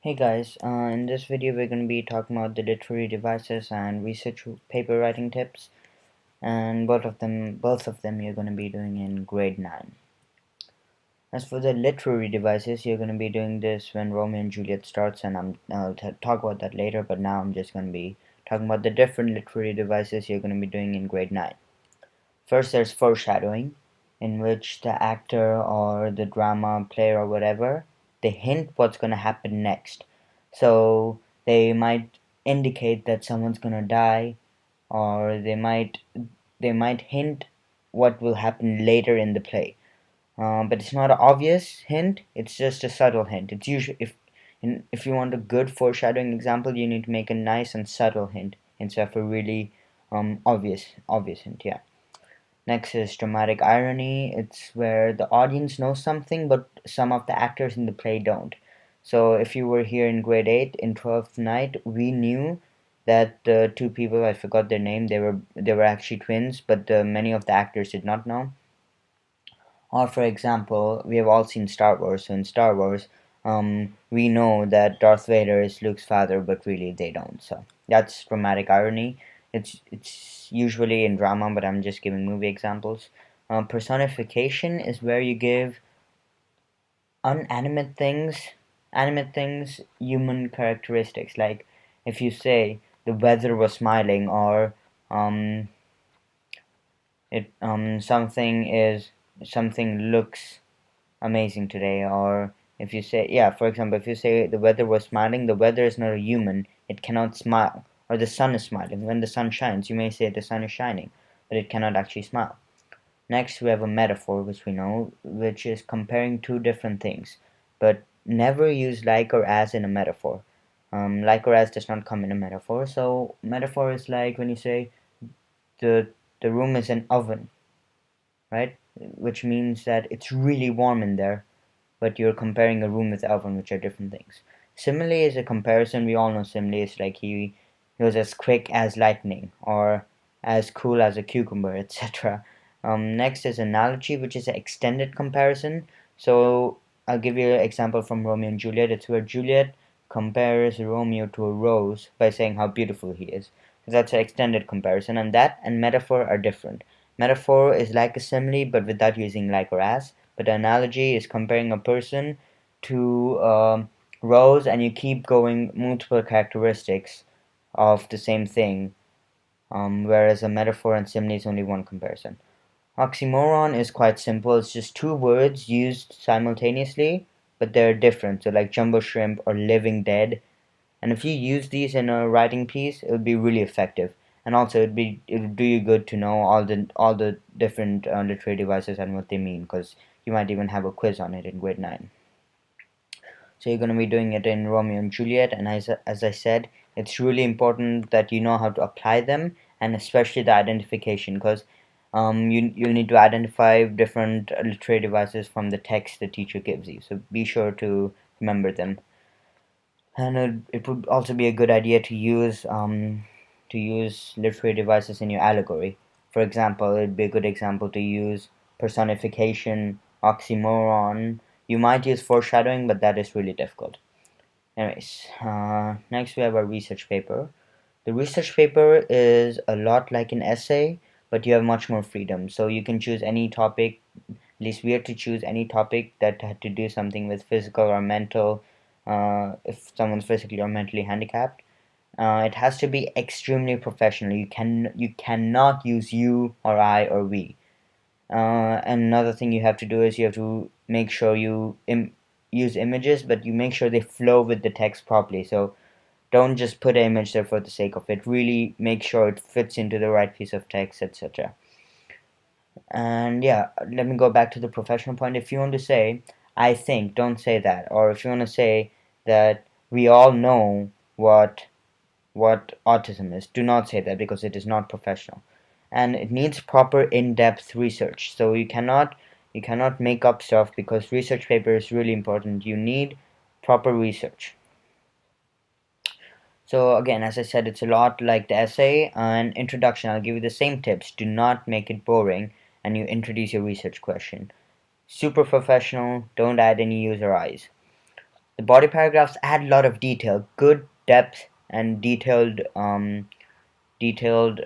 Hey guys, in this video we're going to be talking about the literary devices and research paper writing tips, and both of them you're going to be doing in grade 9. As for the literary devices, you're going to be doing this when Romeo and Juliet starts, and I'll talk about that later, but now I'm just going to be talking about the different literary devices you're going to be doing in grade 9. First, there's foreshadowing, in which the actor or the drama player or whatever, they hint what's going to happen next. So they might indicate that someone's going to die, or they might hint what will happen later in the play. But it's not an obvious hint, it's just a subtle hint. It's usually if you want a good foreshadowing example, you need to make a nice and subtle hint instead of a really obvious hint. Yeah. Next is dramatic irony. It's where the audience knows something, but some of the actors in the play don't. So if you were here in grade 8 in 12th night, we knew that the two people, I forgot their name, they were actually twins, but many of the actors did not know. Or for example, we have all seen Star Wars. So in Star Wars, we know that Darth Vader is Luke's father, but really they don't. So that's dramatic irony. It's usually in drama, but I'm just giving movie examples. Personification is where you give animate things, human characteristics. Like if you say the weather was smiling, or um, it something looks amazing today. Or if you say, yeah, for example, if you say the weather was smiling, the weather is not a human, it cannot smile. Or the sun is smiling, when the sun shines, you may say the sun is shining, but it cannot actually smile. Next we have a metaphor, which we know, which is comparing two different things, but never use like or as in a metaphor. Like or as does not come in a metaphor. So metaphor is like when you say the the room is an oven, right? Which means that it's really warm in there, but you're comparing a room with oven, which are different things. Simile is a comparison. We all know simile is like he was as quick as lightning, or as cool as a cucumber, etc. Next is analogy, which is an extended comparison. So I'll give you an example from Romeo and Juliet. It's where Juliet compares Romeo to a rose by saying how beautiful he is. So that's an extended comparison, and that and metaphor are different. Metaphor is like a simile, but without using like or as. But the analogy is comparing a person to rows, and you keep going multiple characteristics of the same thing, whereas a metaphor and simile is only one comparison. Oxymoron is quite simple. It's just two words used simultaneously, but they're different. So like jumbo shrimp or living dead. And if you use these in a writing piece, it would be really effective. And also, it would do you good to know all the different literary devices and what they mean, because you might even have a quiz on it in grade 9. So you're going to be doing it in Romeo and Juliet, and as I said, it's really important that you know how to apply them, and especially the identification, because you'll need to identify different literary devices from the text the teacher gives you. So be sure to remember them. And it would also be a good idea to use literary devices in your allegory. For example, it'd be a good example to use personification, oxymoron. You might use foreshadowing, but that is really difficult. Anyways, next we have our research paper. The research paper is a lot like an essay, but you have much more freedom. So you can choose any topic. At least we had to choose any topic that had to do something with physical or mental, if someone's physically or mentally handicapped. It has to be extremely professional. You cannot use you or I or we. And another thing you have to do is you have to make sure you use images, but you make sure they flow with the text properly. So don't just put an image there for the sake of it. Really make sure it fits into the right piece of text, etc. And yeah, let me go back to the professional point. If you want to say, I think, don't say that. Or if you want to say that we all know what autism is, do not say that, because it is not professional. And it needs proper in-depth research. So you cannot make up stuff, because research paper is really important. You need proper research. So again, as I said, it's a lot like the essay. And introduction, I'll give you the same tips. Do not make it boring, and you introduce your research question. Super professional, don't add any user eyes. The body paragraphs add a lot of detail, good depth, and detailed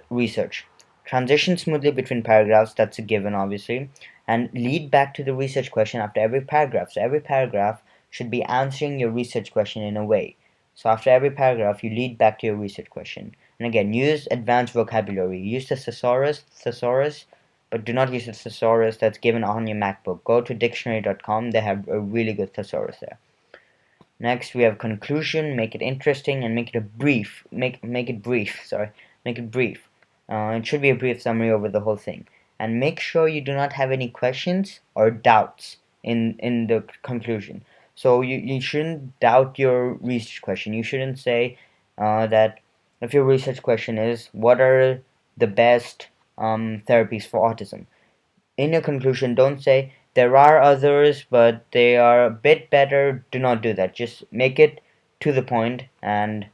research. Transition smoothly between paragraphs, that's a given obviously, and lead back to the research question after every paragraph. So every paragraph should be answering your research question in a way. So after every paragraph, you lead back to your research question. And again, use advanced vocabulary. Use the thesaurus, but do not use the thesaurus that's given on your MacBook. Go to dictionary.com, they have a really good thesaurus there. Next, we have conclusion. Make it interesting and make it a brief. Make it brief. Sorry, make it brief. It should be a brief summary over the whole thing. And make sure you do not have any questions or doubts in the conclusion. So you shouldn't doubt your research question. You shouldn't say that if your research question is what are the best therapies for autism. In your conclusion, don't say there are others, but they are a bit better. Do not do that. Just make it to the point and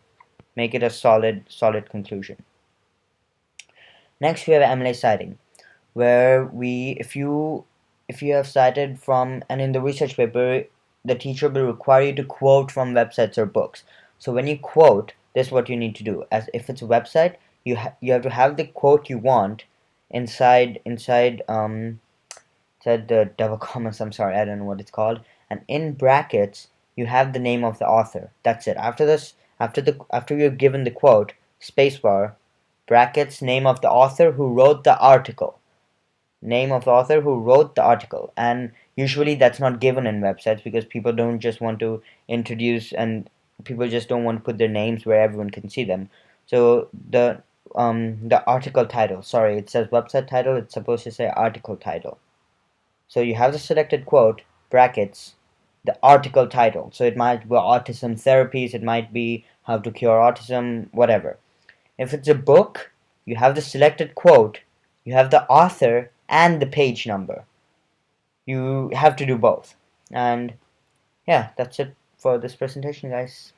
make it a solid conclusion. Next, we have MLA citing, where if you have cited from, and in the research paper, the teacher will require you to quote from websites or books. So when you quote, this is what you need to do. As if it's a website, you have to have the quote you want inside said the double commas, I'm sorry, I don't know what it's called, and in brackets you have the name of the author. That's it. After you're given the quote, spacebar, brackets, name of the author who wrote the article. Name of the author who wrote the article. And usually that's not given in websites because people don't just want to introduce, and people just don't want to put their names where everyone can see them. So the article title, sorry, it says website title, it's supposed to say article title. So you have the selected quote, brackets, the article title. So it might be autism therapies, it might be how to cure autism, whatever. If it's a book, you have the selected quote, you have the author and the page number. You have to do both. And yeah, that's it for this presentation, guys.